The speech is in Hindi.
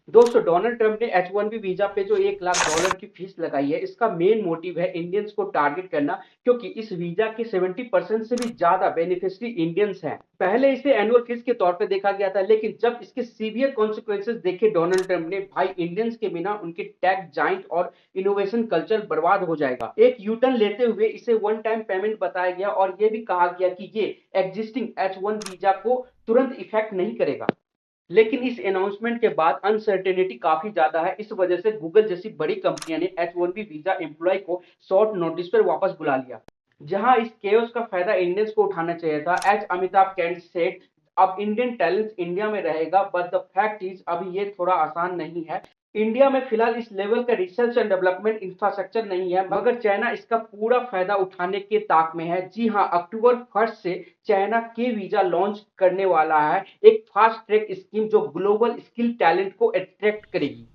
दोस्तों, डोनाल्ड ट्रंप ने H1B वीजा पे जो $1 लाख की फीस लगाई है, इसका मेन मोटिव है इंडियंस को टारगेट करना, क्योंकि इस वीजा के 70% से भी ज्यादा बेनिफिशियरी इंडियंस हैं। पहले इसे एनुअल फीस के तौर पे देखा गया था, लेकिन जब इसके सीवियर कॉन्सिक्वेंसेस देखे डोनाल्ड ट्रंप ने, भाई इंडियंस के बिना उनके टेक जाइंट और इनोवेशन कल्चर बर्बाद हो जाएगा। एक यूटर्न लेते हुए इसे वन टाइम पेमेंट बताया गया और ये भी कहा गया कि ये एग्जिस्टिंग H1 वीजा को तुरंत इफेक्ट नहीं करेगा। लेकिन इस अनाउंसमेंट के बाद अनसर्टेनिटी काफी ज्यादा है। इस वजह से गूगल जैसी बड़ी कंपनियों ने H1B वीजा एम्प्लॉय को शॉर्ट नोटिस पर वापस बुला लिया। जहां इस केओस का फायदा इंडियंस को उठाना चाहिए था। एच अमिताभ कैंट सेड, अब इंडियन टैलेंट इंडिया में रहेगा, बट द फैक्ट इज अभी ये थोड़ा आसान नहीं है। इंडिया में फिलहाल इस लेवल का रिसर्च एंड डेवलपमेंट इंफ्रास्ट्रक्चर नहीं है, मगर चाइना इसका पूरा फायदा उठाने के ताक में है। जी हाँ, अक्टूबर 1 से चाइना के वीजा लॉन्च करने वाला है, एक फास्ट ट्रैक स्कीम जो ग्लोबल स्किल टैलेंट को अट्रैक्ट करेगी।